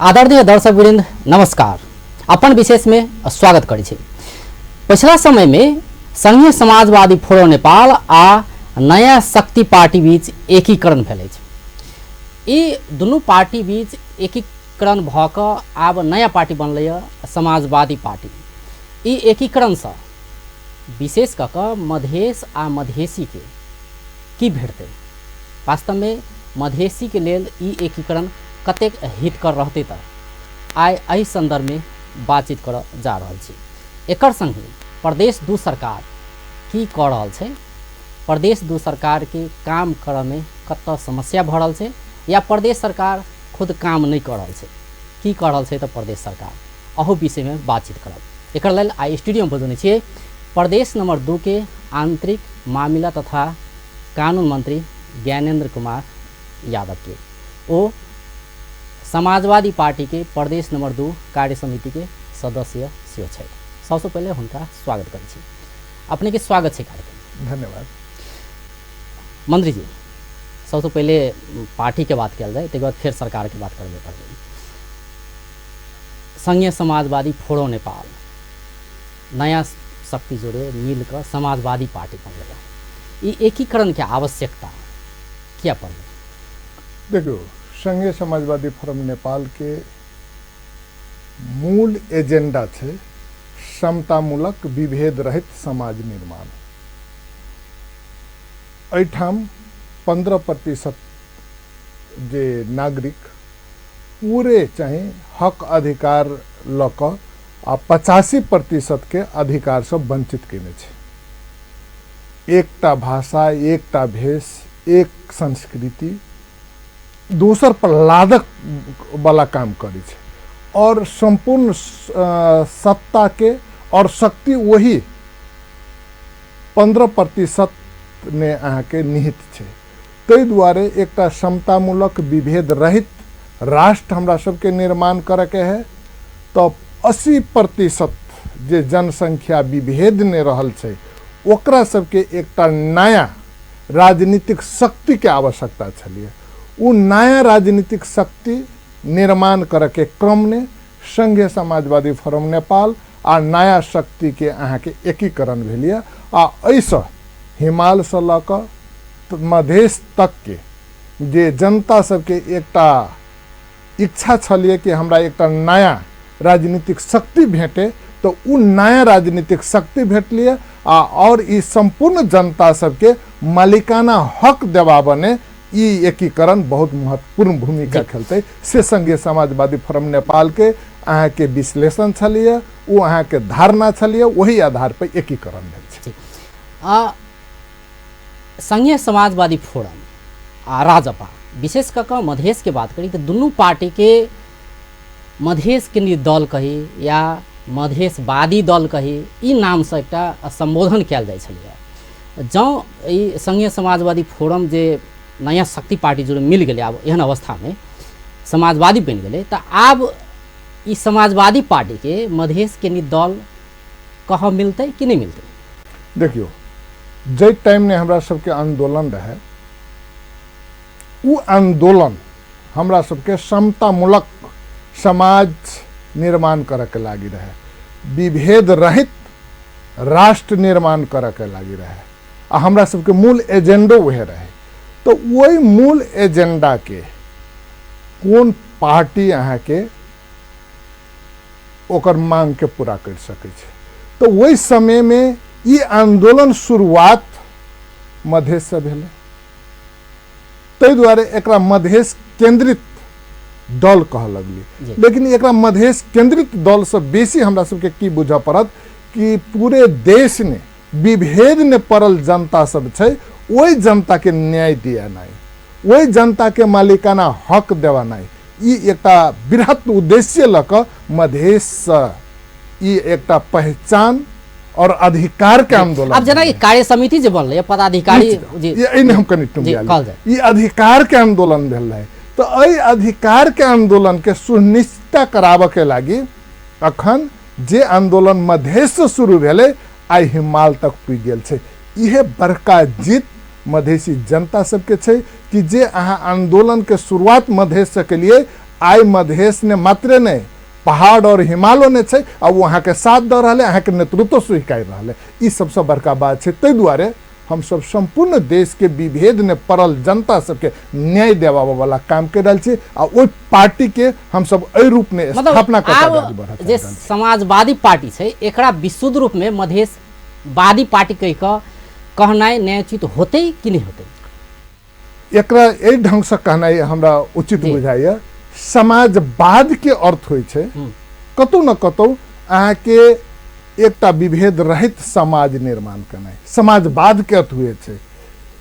आदरणीय दर्शकवृन्द नमस्कार। अपन विशेष में स्वागत करै छी। पिछला समय में संघीय समाजवादी फोरम नेपाल आ नया शक्ति पार्टी बीच एकीकरण भेल अछि। ई दुनू पार्टी बीच एकीकरण भ क आब नया पार्टी बनलै समाजवादी पार्टी। ई एकीकरण से विशेष क क मधेश आ मधेसी के की भेटतै? वास्तव में मधेसी के लेल ई एकीकरण कतेक हितकर रहते त आइ एहि संदर्भ में बातचीत कर जा रहल छी। एकर संगे प्रदेश दू सरकार की क रहल छै, प्रदेश दू सरकार के काम करऽ में कतऽ समस्या भ रहल छै या प्रदेश सरकार खुद काम नहीं कर रहल छै, की कर रहल छै त प्रदेश सरकार, अहू विषय में बातचीत करब। एकर लेल आइ स्टूडियो में बजौने छियै प्रदेश नंबर 2 के आंतरिक मामला तथा कानून मंत्री ज्ञानेंद्र कुमार यादव के। ओ समाजवादी पार्टी के प्रदेश नंबर 2 कार्य समिति के सदस्य सेहो छै। सबसे पहले हुनका स्वागत करै छी। अपने के स्वागत छै कार्यक्रम। धन्यवाद। मंत्री जी, सबसे पहले पार्टी के बात कल जाए, बाद फिर सरकार की बात करबे करबै। संघीय समाजवादी फोरम नेपाल नया शक्ति जोड़े मिलकर समाजवादी पार्टी बनल। ये एकीकरण के आवश्यकता क्या पड़े? देखो, संघीय समाजवादी फोरम नेपाल के मूल एजेंडा है समतामूलक विभेद रहित समाज निर्माण। एठाम 15% जे नागरिक पूरे चाहे हक अधिकार लक आ 85% के अधिकार से वंचित केने छे। एकटा भाषा, एकटा भेष, एक संस्कृति दूसर पर लादक वाला काम करे छे और संपूर्ण सत्ता के और शक्ति वही 15% में अहाँ के निहित छे। तै द्वारे एकटा समतामूलक विभेद रहित राष्ट्र हमरा सबके निर्माण करे के है। तो 80% जे जनसंख्या विभेद ने रहल छे ओकरा सबके एकटा नया राजनीतिक शक्ति के आवश्यकता छलिए। उ नया राजनीतिक शक्ति निर्माण करे के क्रम ने संघीय समाजवादी फोरम नेपाल आ नया शक्ति के अहाँ के एकीकरण भेलिए। आ ऐसा हिमाल से लक मधेश तक के जे जनता सबके एकटा इच्छा छलिए कि हमरा एकटा नया राजनीतिक शक्ति भेटे, तो उ नया राजनीतिक शक्ति भेटलिए आ और ई संपूर्ण जनता सबके मालिकाना हक देवा ने ई एकीकरण बहुत महत्वपूर्ण भूमिका खेलते से संघीय समाजवादी फोरम नेपाल के अहाँ के विश्लेषण छलिए, वो अहाँ के धारणा छलिए, वही आधार पर एकीकरण भेल छै। संघीय समाजवादी फोरम आ राजपा विशेष कर मधेश के बात करी तो दोनों पार्टी के मधेश केंद्रीय दल कही या मधेशवादी दल कही ई नाम से एक संबोधन कल जाए छलिए। जँ ई संघीय समाजवादी फोरम जे नया शक्ति पार्टी जो मिल गए अब एहन अवस्था में समाजवादी बन गए, तो अब ई समाजवादी पार्टी के मधेश के दल कह मिलते कि नहीं मिलते? देखियो, जे टाइम ने हमरा सबके आंदोलन रहे, उ आंदोलन हमरा सबके समतामूलक समाज निर्माण करे के लागी रहे, विभेद रहित राष्ट्र निर्माण करे के लागी रहे आ हमरा सबके मूल एजेंडो वह रहे। तो वही मूल एजेंडा के कौन पार्टी अहाँ के ओकर मांग के पूरा कर सके छे? तो वही समय में ये आंदोलन शुरुआत मधेश से भेले। तै द्वारे एकरा मधेश केंद्रित दल कह लगली। लेकिन एकरा मधेश केंद्रित दल से बेसी हमरा सबके की बुझा पड़त कि पूरे देश ने विभेद ने पड़ल जनता सब छै, वही जनता के न्याय दिया नहीं, वही जनता के मालिकाना हक देवा नहीं। ई एकटा बृहत उद्देश्य लक मधेश ई एकटा पहचान और अधिकार के आंदोलन। अब जना कार्य समिति जे बनले पदाधिकारी ये हम कनि ई अधिकार के आंदोलन भेल रहे। तो एहि अधिकार के आंदोलन के सुनिश्चित कराबे के लागी अखन जे आंदोलन मधेश से शुरू भेले आई हिमाल तक पुग गेल छै। इहे बड़का जीत मधेसी जनता सबके छै कि जे अहाँ आंदोलन के शुरुआत मधेश से के लिए आई मधेश ने मात्रे नहीं पहाड़ और हिमालय ने छै आ वहाँ के साथ दऽ रहल अहाँ के नेतृत्व स्वीकार रहल ई सबसे बड़का बात छै। ताहि दुआरे हम सब संपूर्ण देश के विभेद ने पड़ल जनता सबके न्याय देवा वाला काम कर रहल छी आ ओइ पार्टी के हम सब एहि रूप में स्थापना मतलब जे समाजवादी पार्टी छै एकरा विशुद्ध रूप में मधेशवादी पार्टी कहि कऽ कहनाइ न्यायोचित होतै कि नहीं होतै? एकरा एहि ढंग से कहनाइ हमरा उचित बुझाइए। समाजवाद के अर्थ होइ छै कतौ न कतौ अहाँ के एकटा विभेद रहित समाज निर्माण करनाइ समाजवाद के अर्थ हुए छै।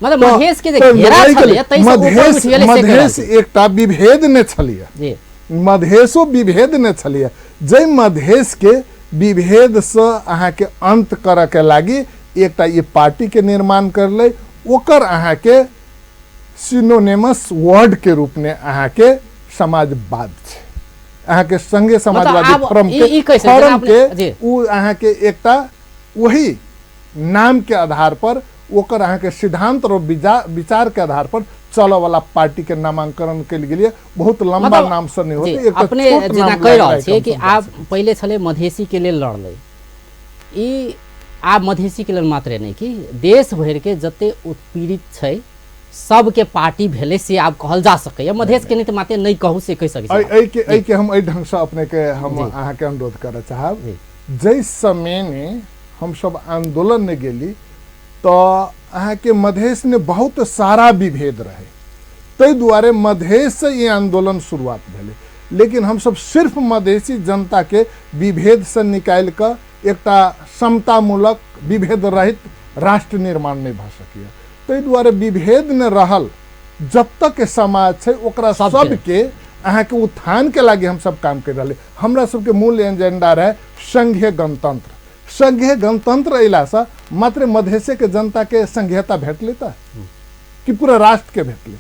मतलब मधेश के जे घेरा छलै तै से ऊपर उठिएले से मधेश एकटा विभेद ने छलिए जी मधेशो विभेद ने छलिए जै मधेश के विभेद से अहाँ के अंत करऽ के लागी एकटा ये पार्टी के निर्माण करले ओकर अहाँ के सिनोनिमस वर्ड के रूप में अहाँ के समाजवाद छै। अहाँ के संगे समाजवादी फोरम के उ अहाँ के एकटा वही नाम के आधार पर ओकर अहाँ के सिद्धांत और विचार के आधार पर चलो वाला पार्टी के नामांकन के लिए बहुत लंबा नाम से नहीं होते एक अपने जेना कहि रहल छै कि आप पहले छले मधेसी के लेल लड़ले ई आप मधेसी के लेल मात्र नहीं कि देश भर के जते उत्पीड़ित छै सबके पार्टी भेले से आप कहल जा सके मधेश के नहीं तो माते नहीं कहू से कह सके ऐ के हम ऐ ढंग से अपने के हम अहाँ के अनुरोध करऽ चाहब। जै समय में हम सब आंदोलन में गेली तो अहाँ के मधेश ने बहुत सारा विभेद रहे तै दुआरे मधेश से ये आंदोलन शुरुआत भेले लेकिन हम सब सिर्फ मधेसी जनता के विभेद से निकाल कर एकटा समतामूलक विभेद रहित राष्ट्र निर्माण नहीं भ सकिए। तै दुआरे विभेद ने रहल जब तक के समाज छै ओकरा सबके अहाँ के उत्थान के लागी हम सब काम कर रहे। हमरा सबके मूल एजेंडा रहे संघीय गणतंत्र। संघीय गणतंत्र अयला से मात्र मधेश के जनता के संघीयता भेटले त कि पूरा राष्ट्र के भेटले।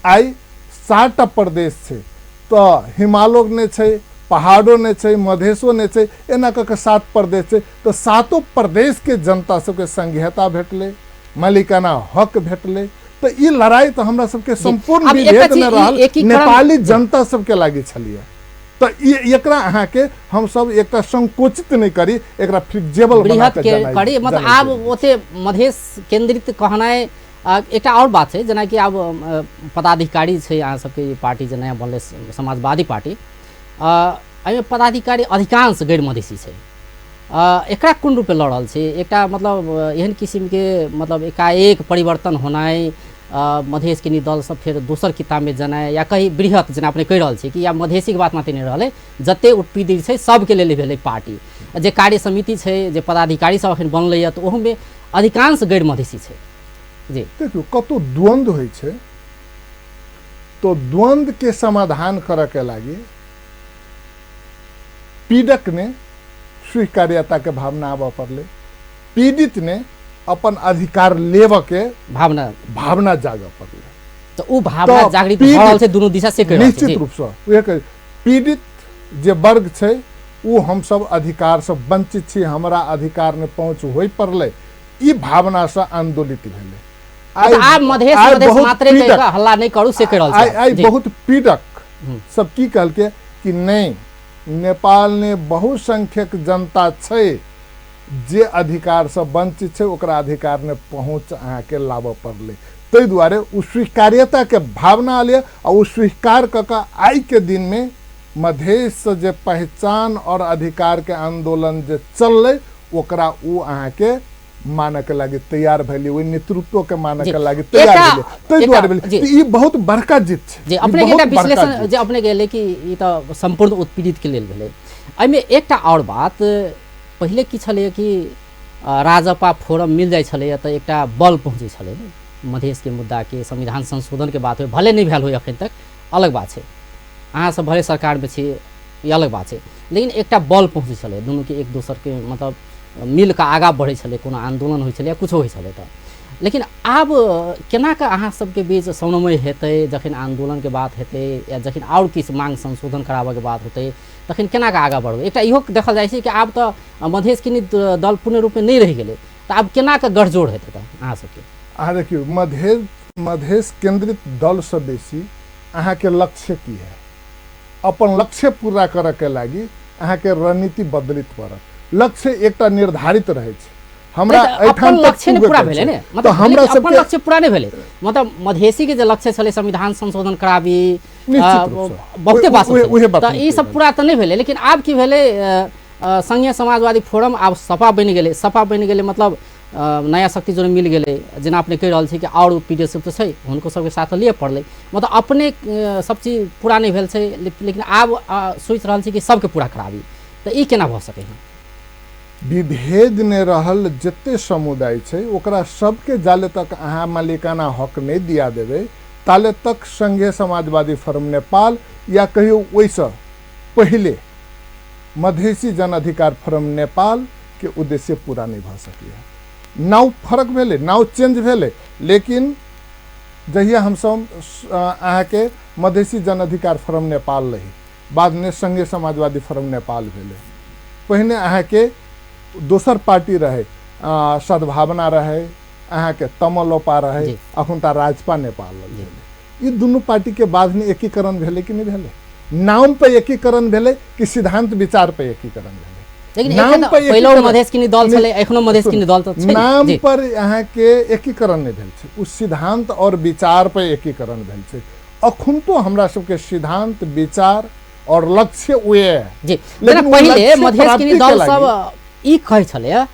आई 7टा प्रदेश छै तो हिमालय ने छै पहाड़ों ने छै मधेशो ने छै एना क के 7 प्रदेश छै तो 7 प्रदेश के जनता सबके संघीयता भेटले मालिकाना हक भेटले। तो ये लड़ाई तो हमरा सबके संपूर्ण विभेद में रहल नेपाली जनता सबके लागी छलिए। तो एकरा अहाँ के हम सब एकटा संकोचित नहीं करी एकरा फ्लेक्सिबल बना के करी मतलब आब ओते मधेश केंद्रित कहनाइ एकटा और बात है जना कि आब पदाधिकारी छै अहाँ सबके पार्टी जे नया बनले समाजवादी पार्टी एहिमे पदाधिकारी अधिकांश गैर मधेसी छै एकरा कोन रूपे लड़ल छै एकटा मतलब एहन किसिम के मतलब एकाएक परिवर्तन होनाइ मधेश के दल सब फिर दोसर किताब में जनाए या कहीं बृहत जना अपने कहि रहल छै कि या मधेसी के बात मात्र नहीं रहले जते उत्पीड़ित छै सबके लेल भेलै पार्टी जे कार्य समिति छै जे पदाधिकारी सब अखन बनलै तो ओहू में अधिकांश गैर मधेसी छै। जी देखियो कतो द्वंद्व होइ छै तो द्वंद्व के समाधान करऽ के लागी पीड़क ने स्वीकार्यता के भावना आबऽ पड़ले पीड़ित ने अपन अधिकार लेव के भावना जागऽ पड़ले। तो उ भावना जागृत भ रहल छै दुनू दिशा से कह रहल छै निश्चित रूप से पीड़ित जे वर्ग छै उ हम सब अधिकार से वंचित छी हमरा अधिकार ने पहुंच होई पड़ले ई भावना से आंदोलित भेले। आप मधेश मात्रे कहि के हल्ला नहीं करू से कह रहल छै। आई बहुत पीड़क सब की कहल के कि नहीं नेपाल ने बहुसंख्यक जनता छै जे अधिकार से वंचित छै ओकरा अधिकार ने पहुंच अहाँ के लाबऽ पड़ले। तै दुआरे उ स्वीकार्यता के भावना लिए और उ स्वीकार क आई के दिन में मधेश से जे पहचान और अधिकार के आंदोलन जे चलले ओकरा उ अहाँ के मानक के लागी तैयार भेली ओइ नेतृत्व के मानक के लागी तैयार भेली। तै दुआरे भेली ई बहुत बड़का जीत छै। जे अपने के विश्लेषण जे अपने गेले कि ई त संपूर्ण उत्पीड़ित के लेल भेलै एहिमे एकटा और बात पहले की छलै कि राजपा फोरम मिल जाय छलै त एकटा बल पहुँचे छलै मधेश के मुद्दा के संविधान संशोधन के बात हो भले नहीं भेल हो अखन तक अलग बात छै अहाँ सब भले सरकार में छी ये अलग बात है लेकिन एकटा बल पहुँचे छलै दुनू के एक दोसर के मतलब मिल के आगा बढ़े छलै कोनो आंदोलन होइ छलै या कुछो होइ छलै त लेकिन आब केना के अहाँ सबके बीच समन्वय हेतै जखन आंदोलन के बात हेतै या जखन और किछु मांग संशोधन कराबे के बात होतै तखन केना के आगा बढ़बै एकटा इहो देखल जाइ छै कि आब त मधेश के दल पूर्ण रूप में नहीं रहि गेलै त आब केना के गठजोड़ हेतै त अहाँ सबके अहाँ देखियो मधेश केंद्रित दल से बेसी अहाँ के लक्ष्य की है अपन लक्ष्य पूरा करे के लागि अहाँ के रणनीति बदलित पड़त। लक्ष्य एकटा निर्धारित रहे छै। हमरा अपन लक्ष्य नहीं पूरा भेले ने, तो मतलब हमरा अपन सबके लक्ष्य पूरा नहीं भेले। मतलब मधेसी के जे लक्ष्य छले संविधान संशोधन कराबी, निश्चित रूप से बहुते बात उहे बात तो ई सब पूरा तो नहीं भेले। लेकिन आब की भेले, संघीय समाजवादी फोरम आब सपा बन गेले। सपा बन गेले मतलब नया शक्ति जो मिल गेले, जेना अपने कह रहल छी कि और पीडीएस तो छै, हुनको सबके साथ लिए पड़ले। मतलब अपने सब चीज पूरा नहीं भेल छै, लेकिन आब सोच रहल छी कि सबके पूरा कराबी। तो ई केना भ सके है? विभेद ने रहल जते समुदाय छै ओकरा सबके जाले तक अहाँ मालिकाना हक नहीं दिया देवे, ताले तक संघीय समाजवादी फोरम नेपाल या कहियो वैसा पहले मधेसी जन अधिकार फोरम नेपाल के उद्देश्य पूरा नहीं भ सकिए। नाव फर्क भेले, नाव चेंज भेले, लेकिन जहिया हम सब अहाँ के मधेसी जन अधिकार फोरम नेपाल रही, बाद में संघीय समाजवादी फोरम नेपाल भेले। पहिने अहाँ के दोसर पार्टी रहे, सद्भावना रहे, अहाँ के तमलोपा रहे, अखुनता राजपा नेपाल भेले। ये दोनों पार्टी के बाद में एकीकरण भेले कि नहीं भेले? नाम पे एकीकरण भेले कि सिद्धांत विचार पे एकीकरण भेले? लेकिन नाम पर पहिलो मधेस किनी दल छले, एखनो मधेस किनी दल त छै। नाम पर यहाँ के एकीकरण नहीं भेल छै, उस सिद्धांत और विचार पे एकीकरण भेल छै। अखुन तो हमरा सबके सिद्धांत विचार और लक्ष्य उहे है जी। लेकिन पहिले मधेस किनी दल सब ई कहे छले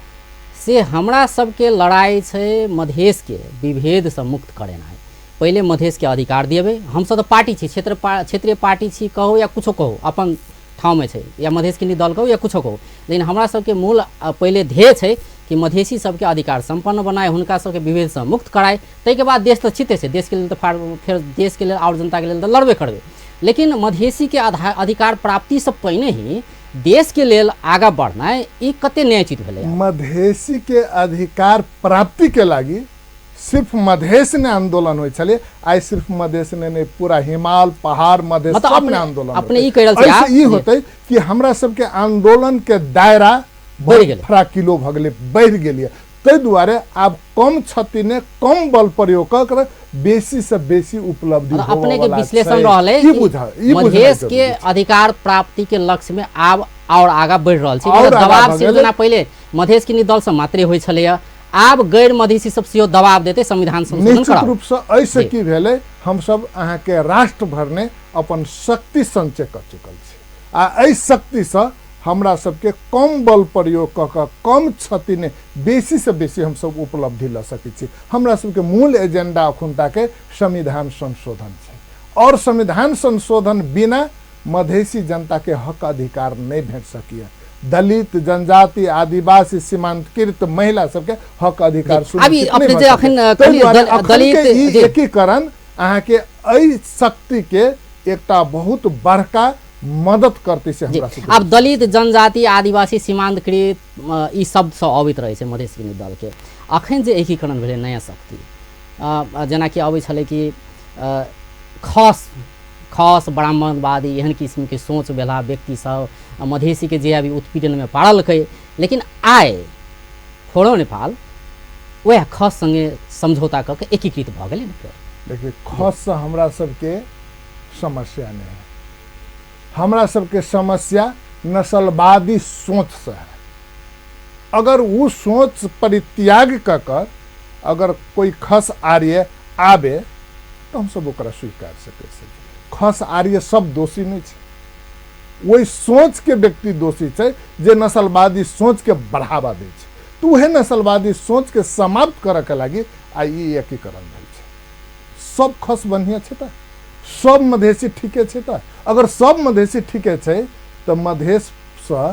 से हमरा सबके लड़ाई छै मधेस के विभेद से मुक्त करेनाइ। पहिले मधेस के अधिकार दिएबे। हम सब तो पार्टी छी, क्षेत्रीय पार्टी छी कहो या कुछो कहो, अपन ठाव में छै, या मधेस किनी दल कहो या कुछो कहो, लेकिन हमरा सबके मूल पहिले ध्येय छै कि मधेसी सबके अधिकार संपन्न बनाए, हुनका सबके विभेद से मुक्त कराए। तै के बाद देश तो छिते छै, देश के लिए तो फिर देश के लिए और जनता के लिए तो लड़बे करबे। लेकिन मधेसी के अधिकार प्राप्ति से पहले ही देश के लेल आगा बढ़ना ई कते न्यायोचित भेलै? मधेसी के अधिकार प्राप्ति के लागी सिर्फ मधेस ने आंदोलन होय छले। आई सिर्फ मधेस ने नहीं, पूरा हिमाल पहाड़ मधेस मतलब सब ने आंदोलन अपने ई कह रहल छी। ई होते कि हमरा सबके आंदोलन के दायरा बढ़ गेलै, फरा किलो भ गेलै, बढ़ गेलिए। तै दुआरे आब कम क्षति ने कम बल प्रयोग कर बेसी से बेसी उपलब्धि होबे वाला अपने के विश्लेषण रहले कि मधेस के अधिकार प्राप्ति के लक्ष्य में आब और आगा बढ़ रहल छै। मतलब दबाव से जेना पहिले मधेस किनी दल से मात्रे होय छले, आब गैर मधेसी सब सेहो दबाव देते संविधान संशोधन कराओ। निश्चित रूप से ऐसे की भेले, हम सब अहाँ के राष्ट्र भर ने अपन शक्ति संचय कर चुकल छी। आ एहि शक्ति से हमरा सबके कम बल प्रयोग क कम क्षति ने बेसी से बेसी हम सब उपलब्धि ल सकै छी। हमरा सबके मूल एजेंडा अखुनता के संविधान संशोधन छै, और संविधान संशोधन बिना मधेसी जनता के हक अधिकार नहीं भेट सकिए। दलित, जनजाति, आदिवासी, सीमांतकृत महिला सबके हक अधिकार अभी अपने जे अखन दलित एकीकरण अहाँ के एहि शक्ति के एकटा बहुत बड़का मदद करते से हमरा सब। अब दलित, जनजाति, आदिवासी, सीमांतकृत ई शब्द से अबैत रहे छै मधेस किनी दल के। अखन जे एकीकरण भेलै नया शक्ति, जेना कि अबै छलै कि खास ब्राह्मणवादी एहन किस्म के सोच वाला व्यक्ति सब मधेसी के जे अभी उत्पीड़न में पाड़लकै, लेकिन आय फोरम नेपाल वह खस संगे समझौता करके एकीकृत भ गेलै। देखिए खस से हमरा सबके समस्या नहीं है, हमरा सबके समस्या नस्लवादी सोच से है। अगर वो सोच परित्याग कर अगर कोई खस आर्य आवे तो हम सब ओकरा स्वीकार सकै छी। खस आर्य सब दोषी नहीं छै, वही सोच के व्यक्ति दोषी छै जे नस्लवादी सोच के बढ़ावा दे छै। तो वह नस्लवादी सोच के समाप्त करे के लागी आई ई एकीकरण भेल छै। सब खस बढ़िया छै त सब मधेसी ठीके छै त अगर सब मधेसी ठीके छै तो मधेस से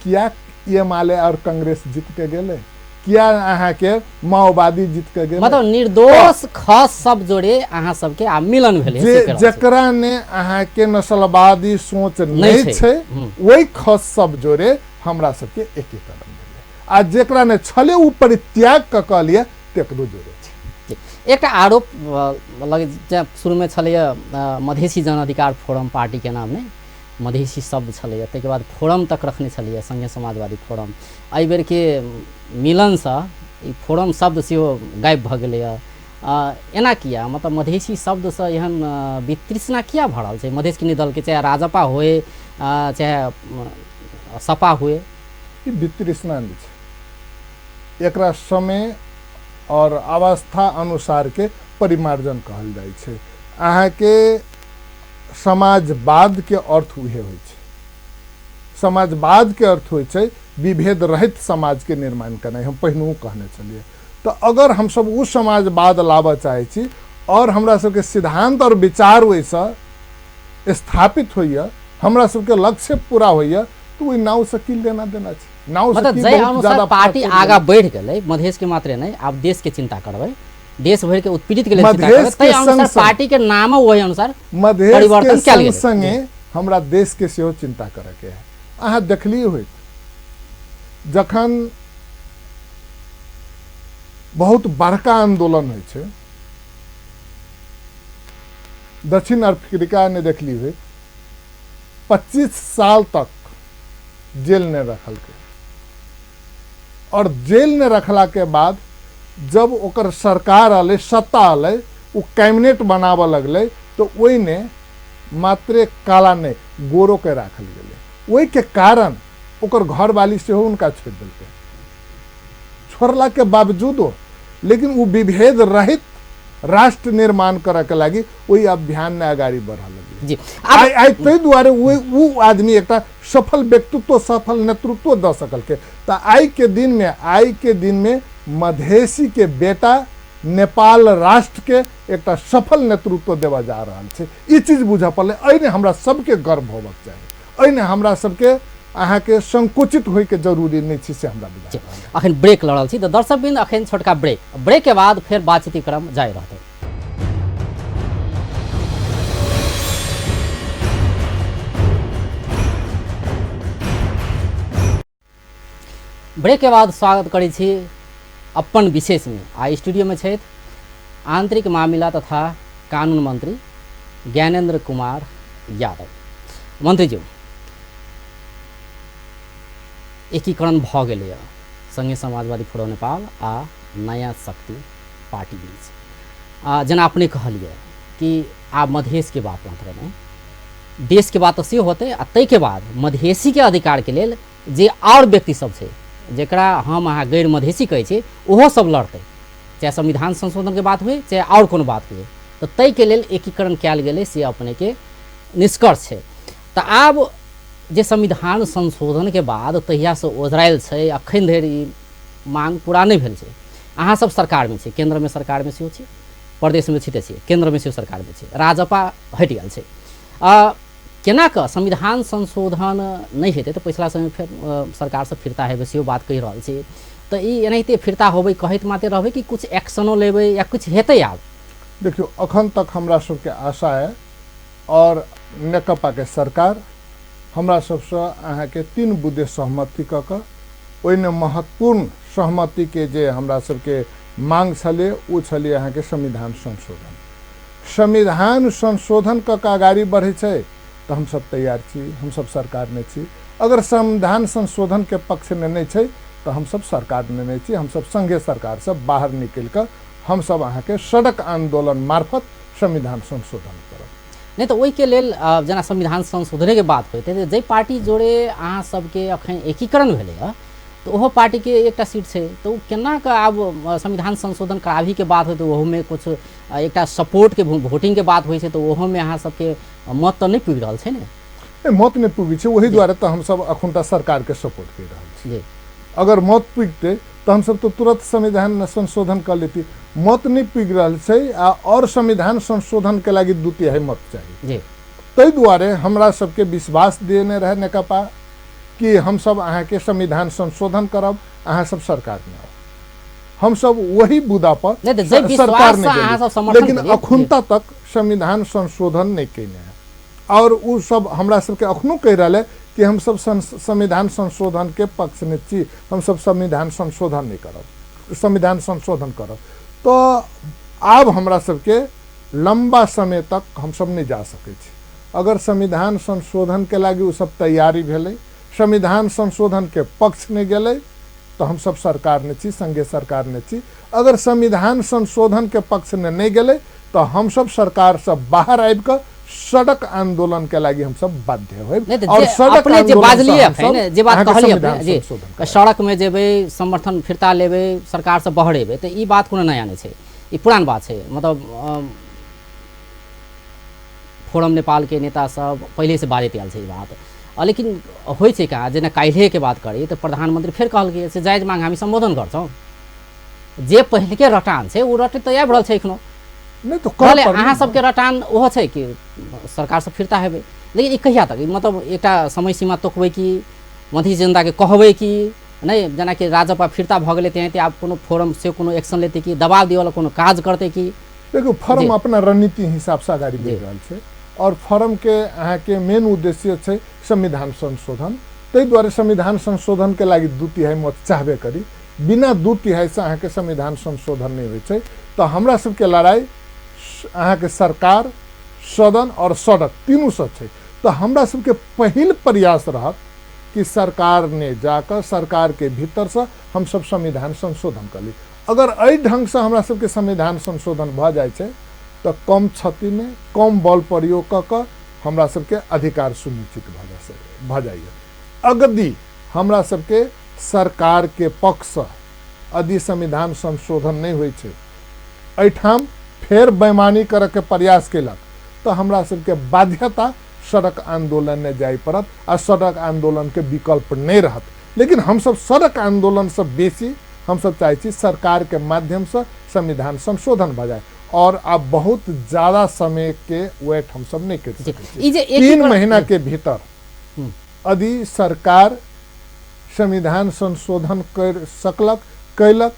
किया एमाले और कांग्रेस जीत के गेले, किया अहाँ के माओवादी जीत के गेले? मतलब निर्दोष खस सब जोड़े अहाँ सबके आ मिलन भेले जे जकरा ने अहाँ के नस्लवादी सोच नहीं छै वही खस सब जोड़े हमरा सबके एकीकरण भेले। आ जेकरा ने छले उ परित्याग क क लिए तेकरो जोड़े छै। एक आरोप लगे शुरू में छले मधेसी जन अधिकार फोरम पार्टी के नाम ने मधेसी शब्द छलै, ताहिके बाद फोरम तक रखने छलिए संघीय समाजवादी फोरम। एहि बेर के मिलन से ई फोरम शब्द सेहो गायब भ गेलै। एना किया मतलब मधेसी शब्द से एहन वितृष्णा किया भऽ रहल छै मधेश के दल के, चाहे राजपा होए चाहे सपा होए? ई वितृष्णा नहीं छै, एकरा समय और अवस्था अनुसार के परिमार्जन कहल जाइ छै। अहाँ के समाजवाद के अर्थ उहे होइ छै। समाजवाद के अर्थ होइ छै विभेद रहित समाज के निर्माण करना। हम पहिनू कहने चलिए, तो अगर हम सब उ समाजवाद लाबऽ चाहे छी और हमरा सबके सिद्धांत और विचार वैसा स्थापित होइए, हमरा सबके लक्ष्य पूरा होइए, तो ओहि नाव से की लेना देना छै। नाव से मतलब की जै बहुत अनुसार ज्यादा पार्टी फर्क आगा बढ़ गेलै, मधेश के मात्रे नहीं, आप देश के चिंता करबै, देश भर के उत्पीड़ित के लेल चिंता मधेश करबै, तै के अनुसार संग-संग पार्टी के नाम वही अनुसार मधेश परिवर्तन के कयल गेलै। संगे हमरा देश के सेहो चिंता करे के है। अहाँ देखलिए होइत जखन बहुत बड़का आंदोलन होइ छै, दक्षिण अफ्रीका ने देखली हुई 25 साल तक जेल में रखल के, और जेल में रखला के बाद जब ओकर सरकार अलै, सत्ता अलै, वो कैबिनेट बनाबऽ लगलै, तो ओहि ने मात्रे काला नहीं गोरो के राखल गेलै। ओहि के कारण ओकर घर वाली सेहो उनका छोड़ देलकै। छोड़ला के बावजूदो लेकिन वो विभेद रहित राष्ट्र निर्माण करे के लागी वही अभियान में आगाड़ी बढ़ा लगे जी। आई तै दुआरे वो आदमी एक सफल व्यक्तित्व, सफल नेतृत्व द सकल के। तो आई के दिन में मधेसी के बेटा नेपाल राष्ट्र के एक सफल नेतृत्व देवा जा रहा है। ये चीज बुझा पड़े, अने हमरा सबके गर्व होबक चाहिए, अने हमरा सबके अहाँ के संकुचित होय के जरूरी नहीं छै से हमरा बुझा। अखन ब्रेक लड़ल छी, तो दर्शकबिंद अखन छोटका ब्रेक के बाद फिर बातचीत क्रम जारी रहते। ब्रेक के बाद स्वागत करै छी अपन विशेष में। आ स्टूडियो में छथि आंतरिक मामला तथा कानून मंत्री ज्ञानेंद्र कुमार यादव। मंत्री जी, एकीकरण भ गेलै संगे समाजवादी फोरम नेपाल आ नया शक्ति पार्टी बीच। जेना अपने कहलिए कि आब मधेश के बात मात्र नहीं, देश के बात तो से होते, आ तै के बाद मधेसी के अधिकार के लेल जे और व्यक्ति सब छै जेकरा हम अहाँ गैर मधेसी कहै छी, ओहो सब लड़ते, चाहे संविधान संशोधन के बात हुए चाहे और कोनो बात हुए, तो तै के लेल एकीकरण कयल गेलै से अपने के निष्कर्ष छै। तो आब जे संविधान संशोधन के बाद तहिया से ओझरायल छै, अखन धरि मांग पूरा नहीं भेल छै। अहाँ सब सरकार में छै, केंद्र में सरकार में सेहो छै, प्रदेश में छिते छै, केंद्र में सेहो सरकार में छै, राजपा हटि गेल छै। केना कऽ संविधान संशोधन नहीं हेतै तो पिछला समय फिर सरकार से फिरता हेबै सेहो बात कहि रहल छै। तो ई एनाहिते फिरता होबै कहैत माते रहबै कि कुछ एक्शनो लेबै या कुछ हेतै? आब देखियो अखन तक हमरा सबके आशा है, और नेकपा के सरकार हमरा सबसे अहाँ के 3 बुद्धे सहमति क के ओइने महत्वपूर्ण सहमति के जे हमरा सबके मांग छले ओ छले अहाँ के संविधान संशोधन। संविधान संशोधन क के आगाड़ी बढ़े छै तो हम सब तैयार छी, हम सब सरकार में छी। अगर संविधान संशोधन के पक्ष में नहीं छै तो हम सब सरकार में नहीं छी। हम सब संघीय सरकार से बाहर निकल कर हम सब अहाँ के सड़क आंदोलन मार्फत संविधान संशोधन करब। नहीं तो ओहि के लेल जेना संविधान संशोधन के बात होते, जे पार्टी जोड़े अहाँ सबके अखन एकीकरण भेलै तो ओहो पार्टी के एक सीट छै, तो केना के आब संविधान संशोधन कराबी के बात हो तो ओहो में कुछ एक सपोर्ट के वोटिंग के बात होइ छै, तो ओहो में अहाँ सबके मत तो नहीं पुगि रहल छै ने? मत नहीं पुगी छै, वही द्वारा तो हम सब अखुनता सरकार के सपोर्ट कर रहा छी। अगर मत पुगते तो हम सब तो तुरंत संविधान संशोधन कर लेती। मत नहीं पुग रहा छै और संविधान संशोधन के लागी 2/3 मत चाहिए। तै दुआरे हमरा सबके विश्वास देने रहे नेकपा कि हम सब अहाँ के संविधान संशोधन करब, अहाँ सब सरकार में हम सब वही बुदा पर सरकार में, लेकिन अखुनता तक संविधान संशोधन नहीं कैने है। और वो सब हमरा सबके अखनो कह रहा है कि हम सब संविधान संशोधन के पक्ष में छी, हम सब संविधान संशोधन नहीं करब, संविधान संशोधन करब। तो आब हमरा सबके लंबा समय तक हम सब नहीं जा सकै छी। अगर संविधान संशोधन के लागी वो सब तैयारी भेलै, संविधान संशोधन के पक्ष में गेलै, तो हम सब सरकार ने छी, संघीय सरकार ने छी। अगर संविधान संशोधन के पक्ष में नहीं गए तो हम सब सरकार से बाहर आबि कर सड़क आंदोलन के लागी हम सब बाध्य होब। और अपने जे बाजलिए अपने जे बात कहलिए अपने जी सड़क में जेबे, समर्थन फिरता लेबे, सरकार से बाहर एबे, तो ई बात कोनो नया नहीं है, ई पुरान बात है। मतलब फोरम नेपाल के नेता सब पहले से बाजैत आयल छै ई बात। लेकिन होइ छै का, जेना काल्हि के बात करी तो प्रधानमंत्री फिर कहलकै से जायज मांग हामी संबोधन करछौं। जे पहले के रटान छै उ रटैत तो आबि रहल छै एखनो। नहीं तो कहले अहाँ सबके रटान ओहो छै कि सरकार से फिरता हेबै, लेकिन ई कहिया तक? मतलब एकटा समय सीमा तोकबै कि मधेसी जनता के कहबै कि नहीं, जेना कि राजपा फिरता भऽ गेलै तेनाहिते आब कोनो फोरम से कोनो एक्शन लेतै कि दबाव दियवला कोनो काज करतै कि? देखो फोरम अपना रणनीति हिसाब से आगाड़ी बढ़ि रहल छै और फोरम के अहाँ के मेन उद्देश्य छै संविधान संशोधन। ताहि द्वारे संविधान संशोधन के लागि 2/3 मत चाहबे करी। बिना 2/3 से अहाँ के संविधान संशोधन नहीं होइ छै। तो हमरा सबके लड़ाई अहाँ के सरकार, सदन और सड़क तीनों से छै। तो हमरा सबके पहिल प्रयास रहत कि सरकार ने जाकर सरकार के भीतर से हम सब संविधान संशोधन कर ली। अगर एहि ढंग से हमरा सबके संविधान संशोधन भ जाय छै तो कम क्षति में कम बल प्रयोग क के हमरा सबके अधिकार सुनिश्चित भ जाइए। यदि हमरा सबके सरकार के पक्ष से यदि संविधान संशोधन नहीं होइ छै, एठाम फेर बेईमानी करे के प्रयास केलक तो हमरा सबके बाध्यता सड़क आंदोलन में जाय पड़त आ सड़क आंदोलन के विकल्प नहीं रहत। लेकिन हम सब सड़क आंदोलन से बेसी हम सब चाहे छी सरकार के माध्यम से संविधान संशोधन भ जाए। और अब बहुत ज्यादा समय के वेट हम सब नहीं कर सकते। 3 महीना के भीतर यदि सरकार संविधान संशोधन कर सकलक कैलक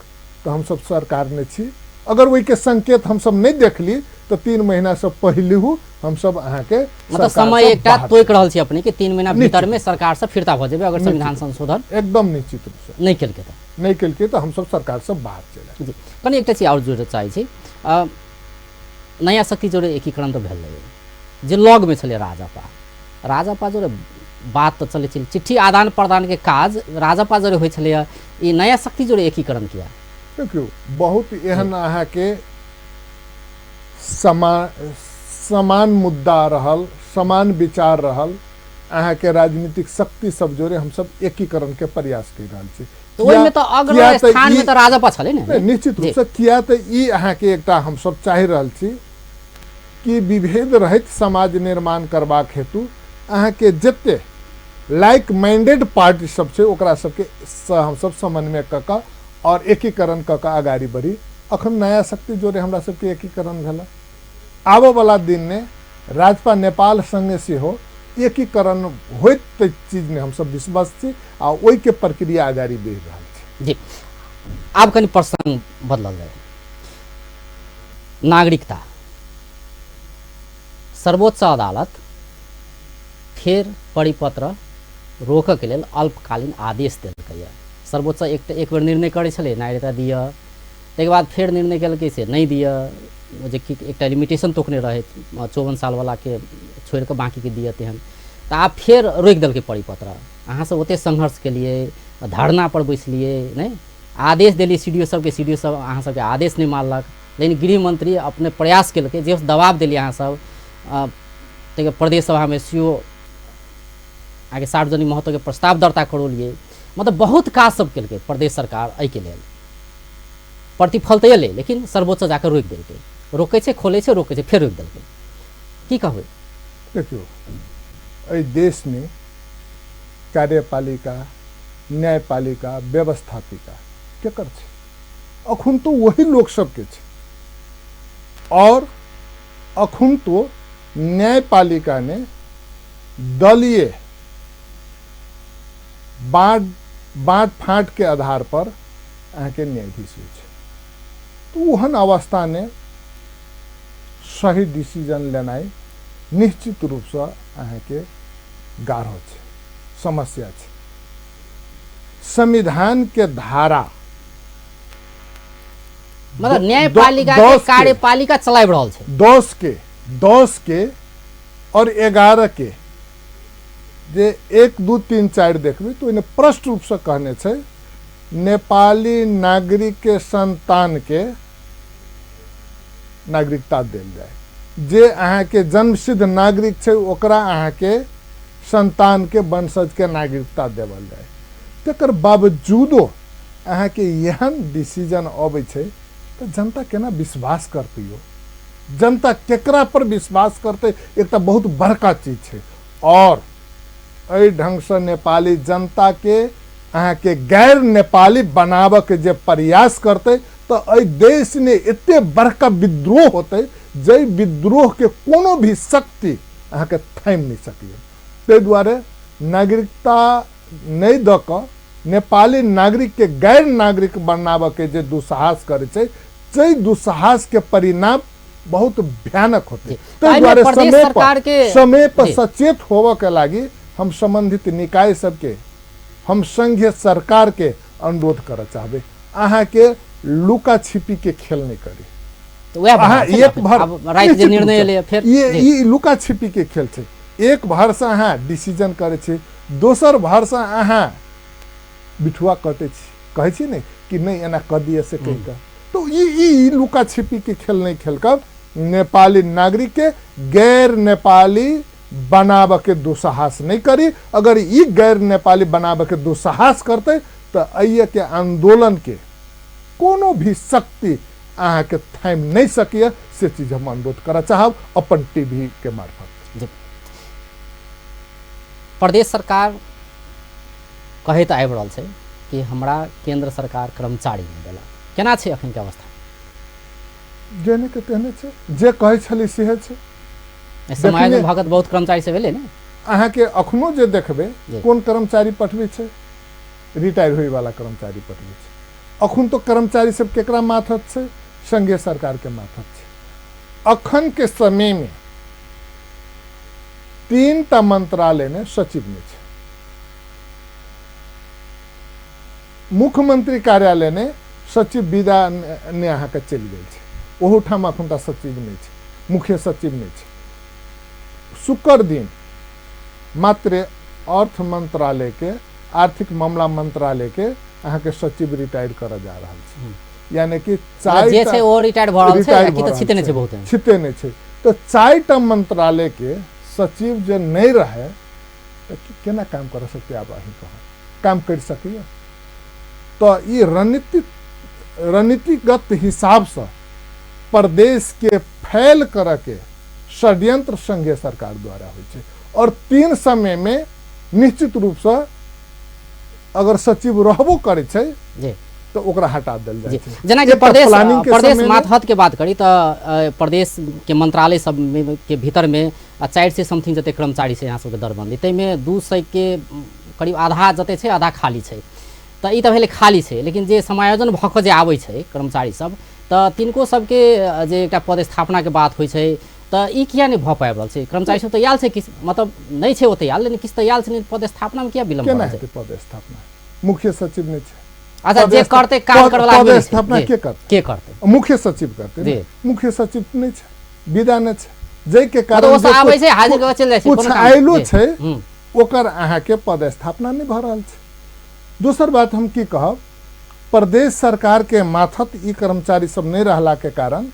तो हम सब सरकार ने छी। अगर वही के संकेत हम सब नहीं देख ली तो 3 महीना से पहले हम सब अहाँ के मतलब समय एकटा तोक रहल छी अपने के 3 महीना भीतर में सरकार से फिरता भ जेबे। अगर संविधान संशोधन एकदम निश्चित रूप से नहीं केलके तो हम सब सरकार से बाहर चले जी। कनी एकटा चीज और जोड़े चाहे छी, नया शक्ति जोड़े एकीकरण तो भेल रहे जे लॉग में चले राजपा जोड़े बात तो चले छल, चिट्ठी आदान प्रदान के काज राजपा जोड़े होइ छले, ई नया शक्ति जोड़े एकीकरण किया। देखियो बहुत एहन अहाँ के समान मुद्दा रहल, समान विचार रहल, अहाँ के राजनीतिक शक्ति सब जोड़े हम सब एकीकरण के प्रयास कर रहल छी। तो ओहि में तो अग्र स्थान में तो राजपा छले ने। निश्चित रूप से किया तो ई अहाँ के एकटा हम सब चाहि रहल छी कि विभेद रहित समाज निर्माण करबाक हेतु अहाँ के जते लाइक माइंडेड पार्टी सब छै ओकरा सबके हम सब समन्वय क के और एकीकरण क के आगाड़ी बढ़ी। अखन नया शक्ति जोड़े हमरा सबके एकीकरण भेल। आबो वाला दिन में राजपा नेपाल संगे सेहो एकीकरण होइत चीज में हम सब विश्वास छी आ ओहि के प्रक्रिया आगाड़ी बढ़ि रहल छै जी। आब कनी प्रसंग बदलल जाए। नागरिकता सर्वोच्च अदालत फिर परिपत्र रोकऽ के लेल अल्पकालीन आदेश देलकै। सर्वोच्च एक बेर निर्णय करे छलै नागरिकता दिअ, ताहिके बाद फिर निर्णय केलकै से नहीं दिअ, जे कि एकटा लिमिटेशन तोकने रहे 54 साल वाला के छोड़ के बाकी के दिअ तेहन। तो आब फिर रोकि देलकै परिपत्र। अहाँ सब ओते संघर्ष के लिए धरना पर बैसलिए नहीं, आदेश दिलिए सीडीओ सब के, सीडीओ सब अहाँ सबके आदेश नहीं मानलक। लेकिन गृह मंत्री अपने प्रयास केलकै, जे दबाव दिलिए अहाँ सब, ताहिके प्रदेश सभा में सीओ आगे सार्वजनिक महत्व के प्रस्ताव दर्ता करौलिए। मतलब बहुत काज सब केलकै प्रदेश सरकार एहि के लेल। प्रतिफल तो एलै लेकिन सर्वोच्च जाकर रोकि देलकै। रोकै छै, खोलै छै, रोकै छै, फिर रोकि देलकै। की कहबै? देखियो एहि देश में कार्यपालिका, न्यायपालिका, व्यवस्थापिका केकर छै? अखुन तो वही लोक सबके छै। और अखुन तो न्यायपालिका ने दलीय बाँट फाँट के आधार पर अहाँ के न्यायाधीश होइ छै। तो ओहन अवस्था ने सही डिसीजन लेनाइ निश्चित रूप से अहाँ के गाढ़ो छै, समस्या छै। संविधान के धारा मतलब न्यायपालिका के कार्यपालिका चलाइ रहल छै 10 के और 11 के जे 1 2 3 4 देखबै तो इन्हें स्पष्ट रूप से कहने छै नेपाली नागरिक के संतान के नागरिकता देल जाए। जे अहाँ के जन्मसिद्ध नागरिक छै ओकरा अहाँ के संतान के वंशज के नागरिकता देवल जाए। तकर बावजूदो अहाँ के एहन डिसीजन अबै छै तो जनता केना विश्वास करते हो? जनता केकरा पर विश्वास करते एक तो बहुत बड़का चीज है। और एहि ढंग से नेपाली जनता के अहाँ के गैर नेपाली बनाब के जे प्रयास करते तो एहि देश ने एते बड़का विद्रोह होते जे विद्रोह के कोनो भी शक्ति अहाँ के थाम नहीं सकिए। ताहि दुआरे नागरिकता नहीं द क नेपाली नागरिक के गैर नागरिक बनाब के जे दुस्साहस करे छै से दुस्साहस के परिणाम बहुत भयानक होते। ताहि दुआरे समय पर सचेत होवे के लागी हम संबंधित निकाय सबके, हम संघीय सरकार के अनुरोध कर चाहबे अहाँ के लुका छिपी के खेल नहीं करी। तो अहाँ एक भर निर्णय ले फिर ये लुका छिपी के खेल छै। एक भर से अहाँ डिसीजन करे छै, दोसर भर से अहाँ बिठुआ कटे छी, कहे छी नहीं कि नहीं एना कर दिए से कही का। तो ये लुका छिपी के खेल नहीं खेल कर नेपाली नागरिक के गैर नेपाली बनाब के दुस्साहस नहीं करी। अगर ये गैर नेपाली बनाब के दुस्साहस करते तो अइए के आंदोलन के कोनो भी शक्ति अहाँ के थाम नहीं सकिए। से चीज हम अनुरोध करा चाहब अपन टीवी के मार्फत। प्रदेश सरकार कहे तो आबि रहल छै कि हमरा केंद्र सरकार कर्मचारी नहीं देला, केना छै अखन के अवस्था? जेने के तेने छै, जे कहे छली सेहे छै। समायोजन भगत बहुत कर्मचारी से भेले ने अहाँ के अखनो जे देखबे कोन कर्मचारी पठबे छै, रिटायर होय वाला कर्मचारी पठबे छै। अखन तो कर्मचारी सब केकरा माथत छै? संघीय सरकार के माथत छै। अखन के समय में 3टा मंत्रालय ने सचिव ने छै। मुख्यमंत्री कार्यालय ने सचिव विदा ने अहाँ के चलि गेल छै, ओहू ठाम अखन तक सचिव नहीं छै, मुख्य सचिव नहीं छै। शुक्र दिन मात्र अर्थ मंत्रालय के, आर्थिक मामला मंत्रालय के अहाँ के सचिव रिटायर कर जा रहा है। यानी कि जे छै ओ रिटायर भ रहल छै कि त छिते नै छै, बहुत छिते नै छै। तो 4टा मंत्रालय के सचिव जे नहीं रहे तो केना काम कर सकते? आप अहीं कहो काम कर सकिए? तो ये रणनीतिगत हिसाब से प्रदेश के फैल कर के षड्यंत्र संघीय सरकार द्वारा होइ छै। और 3 समय में निश्चित रूप से अगर सचिव रहबो करे छै तो ओकरा हटा देल जाय छै। जेना कि प्रदेश मातहत के बात करी तो प्रदेश के मंत्रालय सब के भीतर में 400 समथिंग जते कर्मचारी छै यहाँ सबके दरबंदी, तै में 200 के करीब आधा जते छै आधा खाली छै। तो ई तो भेलै खाली छै, लेकिन जे समायोजन भऽ कऽ जे आबै छै कर्मचारी सब तो तिनको सबके जे एकटा पदस्थापना के बात होइ छै तो ई किया नहीं भऽ पाबि रहल छै? कर्मचारी सब तो आयल छै, किस मतलब नहीं छै ओते आयल, लेकिन किस तो आयल छै, पदस्थापना में किया विलंब केना हेतै? पदस्थापना मुख्य सचिव नहीं छै। अच्छा, जे करते काम करवाला पदस्थापना के करते? मुख्य सचिव करते। मुख्य सचिव नहीं छै, विदा नहीं छै, जै के कारण ओ सब आबै छै हाजिर कऽ चल जाय छै, कुछ आइलो छै ओकर अहाँ के पदस्थापना नहीं भऽ रहल छै। दोसर बात हम की कहब, प्रदेश सरकार के माथत ई कर्मचारी सब नहीं रहला के कारण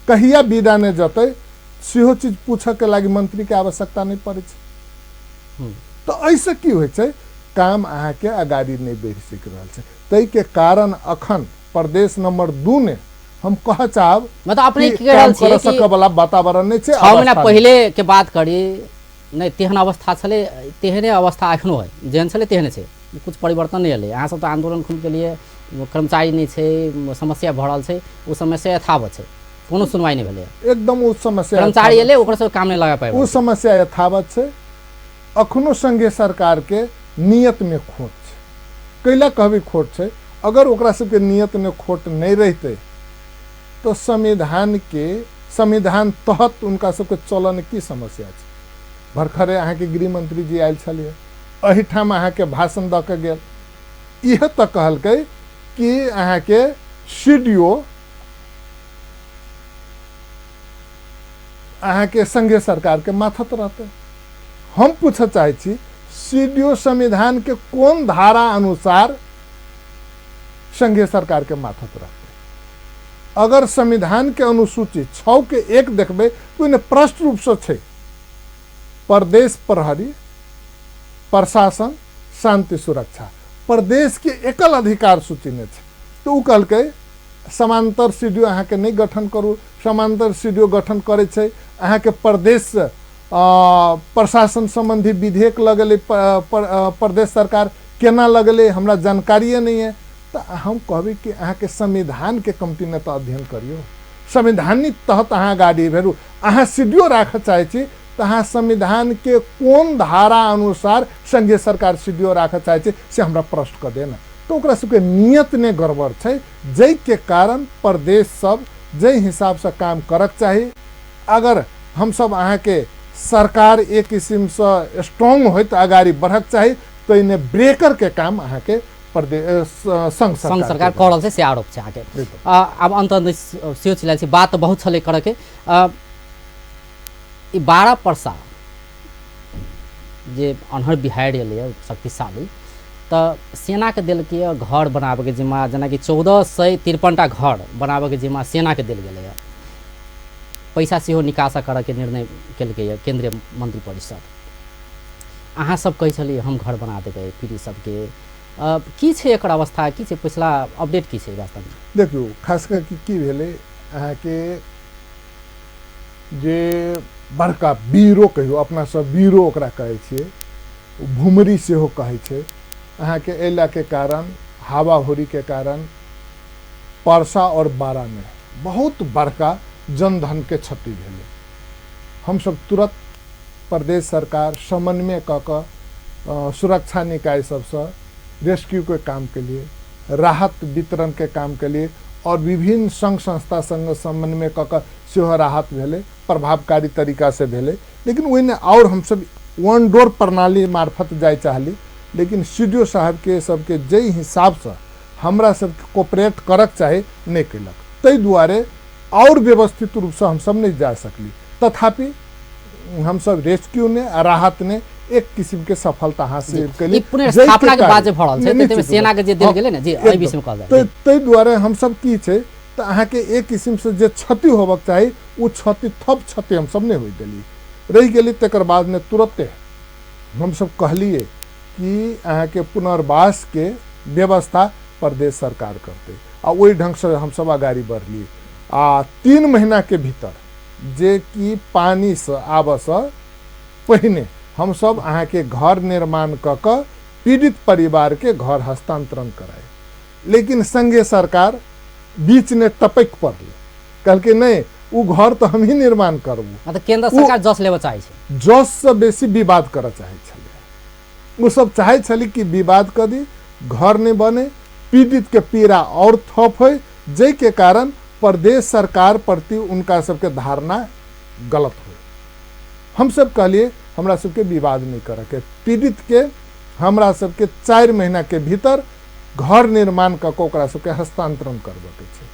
कहिया विदा नहीं जते सेहो चीज पूछे के लागी मंत्री के आवश्यकता नहीं पड़े छै। तो ऐसे की होइ छै? काम अहाँ के अगाड़ी नहीं बढ़ि सक रहल छै। तै के कारण अखन प्रदेश नंबर 2 ने हम कह चाहब मतलब अपने की रहल छै कर सक वाला वातावरण नहीं छै। 6 महीना पहले के बात करी नहीं तेहन अवस्था छले, तेहने अवस्था अखनो है, जेहन छले तेहने छै, कुछ परिवर्तन नहीं एले। अहाँ सब तो आंदोलन खुल के लिए कर्मचारी नहीं छै, समस्या भरल छै, वो समस्या यथावत छै, कोनो सुनवाई नहीं भेले। एकदम उस समस्या कर्मचारी एले ओकर सब काम नहीं लगा पाए, वो समस्या यथावत छै। अखनो संघीय सरकार के नियत में खोट छै। कैला कहबी खोट छै? अगर ओकरा सबके नियत में खोट नहीं रहते तो संविधान तहत उनका सबके चलन की समस्या छै? भरखरे अहाँ के गृह मंत्री जी आयल छलिए, एहिठाम अहाँ के भाषण द के गेल, यह तो कहलकै कि अहाँ के सीडीओ अहाँ के संघीय सरकार के माथत रहते। हम पूछे चाहे छी सीडीओ संविधान के कौन धारा अनुसार संघीय सरकार के माथत रखते। अगर संविधान के अनुसूची 6 के 1 देखबे तो इन्हें प्रष्ट रूप से छे प्रदेश प्रहरी प्रशासन शांति सुरक्षा प्रदेश के एकल अधिकार सूची में छे। तो उ कहल के समांतर सीडीओ अहाँ के नहीं गठन करू, समांतर सीडीओ गठन करे छे अहाँ के प्रदेश प्रशासन संबंधी विधेयक लगले प्रदेश सरकार केना लगले हमरा जानकारिए नहीं है। तो हम कहबे कि अहाँ के संविधान के कमती ने तो अध्ययन करियो, संविधानिक तहत अहाँ गाड़ी भेरू अहाँ सीडीओ राख चाहे छी तो अहाँ संविधान के कौन धारा अनुसार संघीय सरकार सीडीओ राख चाहे छी से हमरा प्रश्न कर देना। तो ओकरा सबके नियत ने गड़बड़ छै, जै के कारण प्रदेश सब जै हिसाब से काम करक चाही। अगर हम सब अहाँ के सरकार एक किस्म से स्ट्रॉन्ग होत आगाड़ी बढ़क चाही तो इन्हें ब्रेकर के काम अहाँ के प्रदेश संघ सरकार करल से आरोप छै आके। अब अंत सियो छिलाई छी बात बहुत छले करे के 12 परसा जे अनहर बिहार एले शक्तिशाली तो सेना के दिल के घर बनाबे के जिम्मा जना कि 1453टा घर बनाबे के जिम्मा सेना के दिल गेले। पैसा सेहो निकासा करे के निर्णय केलकै केंद्रीय मंत्री परिषद। अहाँ सब कहि छलिए हम घर बना देबै पीढ़ी सबके, की छै एकर अवस्था, की छै पिछला अपडेट की छै वास्तव में? देखियो खास कर की भेले अहाँ के जे बड़का बीरो कहियो अपना सब बीरो ओकरा कहै छियै, भूमरी सेहो कहै छै। अहाँ के एला के कारण हवाहुरी के कारण परसा और बारा में बहुत बड़का जनधन के क्षति भेले। हम सब तुरंत प्रदेश सरकार समन्वय क सुरक्षा निकाय सबसे रेस्क्यू के काम के लिए, राहत वितरण के काम के लिए और विभिन्न संघ संस्था संग समन्वय क सेहो राहत भेले, प्रभावकारी तरीका से भेले। लेकिन वही और हम सब वन डोर प्रणाली मार्फत जाए चाहली, लेकिन सीडीओ साहब के सबके जै हिसाब से हमरा सब कोऑपरेट करक चाहे नहीं कैलक, तै दुआरे और व्यवस्थित रूप से हम सब नहीं जा सकली। तथापि हम सब रेस्क्यू ने राहत ने एक किस्म के सफलता हासिल कैली। पुनर्स्थापना के बाद जे भरल छै तते में सेना के जे देल गेलै ने जी एहि विषय में कहल जाय तै दुआरे हम सब की छै त अहाँ के एक किस्म से जे क्षति होबक चाही उ क्षति थप क्षति हम सब नहीं होई देली रही गेली। तकर बाद में तुरंते हम सब कहलिए कि अहाँ के पुनर्वास के व्यवस्था प्रदेश सरकार करते आ वही ढंग से हम सब आगाड़ी बढ़ली। 3 महीना के भीतर जे कि पानी से आबस पहिने हम सब अहाँ के घर निर्माण क पीड़ित परिवार के घर हस्तांतरण कराए। लेकिन संघीय सरकार बीच ने टपक पड़ले, कहल के नहीं उ घर तो हम ही निर्माण करबू। मतलब केंद्र सरकार जस लेबे चाहे छै, जस से बेसी विवाद कर चाहे छले। उ सब चाहे छली कि विवाद कर दी, घर नहीं बने, पीड़ित के पीड़ा और थप हो, जै के कारण प्रदेश सरकार प्रति उनका सबके धारणा गलत हो। हम सब कहलिए हमरा सबके विवाद नहीं करे के, पीड़ित के हमरा सबके 4 महीना के भीतर घर निर्माण क ओकरा सबके हस्तांतरण करबे के छै।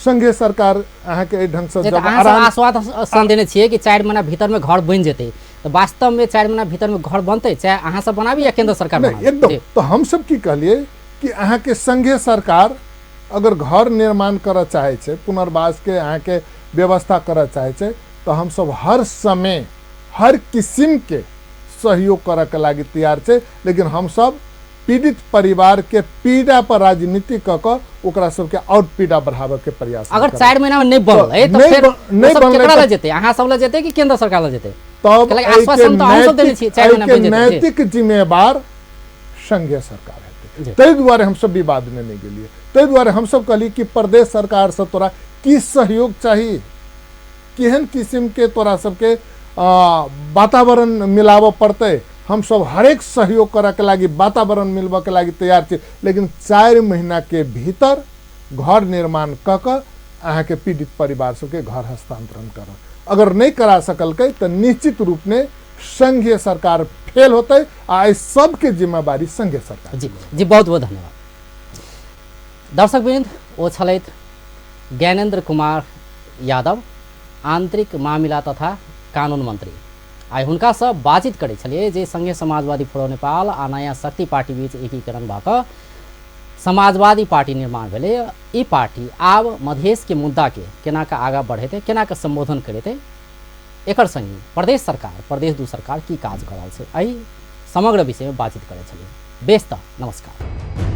संघीय सरकार अहाँ के ढंग से जब आश्वासन देने छिए कि 4 महीना भीतर में घर बन जेते, तो वास्तव में 4 महीना भीतर में घर बनते, चाहे अहाँ सब बनाबी या केंद्र सरकार बनाबी? एकदम। तो हम सब की कहलिए कि अहाँ के संघीय सरकार अगर घर निर्माण कर चाहे छे, पुनर्वास के अहाँ के व्यवस्था कर चाहे छे, तो हम सब हर समय हर किस्म के सहयोग करे के लागी तैयार छे। लेकिन हम सब पीड़ित परिवार के पीड़ा पर राजनीति क ओकरा सबके और पीड़ा बढ़ावे के प्रयास। अगर 4 महीना में नहीं बनल है तो फिर नहीं बनल केकरा ले जेते? अहाँ सब ले जेते कि केंद्र सरकार ले जेते? तब आश्वासन तो हम सब देने छी 4 महीना में जेते। नैतिक जिम्मेवार संघीय सरकार है, तै द्वारे हम सब विवाद में नहीं गेलिए। तै द्वारे हम सब कहली कि प्रदेश सरकार से तोरा की सहयोग चाहिए, केहन किस्म के तोरा सबके वातावरण मिलाव पड़ते, हम सब हरेक सहयोग करे के लागी वातावरण मिलबे के लागी तैयार छे। लेकिन 4 महीना के भीतर घर निर्माण क अहाँ के पीड़ित परिवार सबके घर हस्तांतरण कर। अगर नहीं करा सकल के तो निश्चित रूप में संघीय सरकार फेल होते आ इस सब के जिम्मेवारी संघीय सरकार। जी बहुत बहुत धन्यवाद। दर्शकवृन्द, ओ छलैत ज्ञानेन्द्र कुमार यादव, आंतरिक मामिला तथा कानून मंत्री। आई हुनका से बातचीत करे छलिए जे संघीय समाजवादी फोरम नेपाल आ नयाँ शक्ति पार्टी बीच एकीकरण भक समाजवादी पार्टी निर्माण भेलै। ई पार्टी आब मधेश के मुद्दा के केना के आगा बढ़ेतै, केना के संबोधन करेतै, एकर संगे प्रदेश सरकार, प्रदेश दू सरकार की काज कर रहल छै, एहि समग्र विषय में बातचीत करे छलियै। बेस तऽ नमस्कार।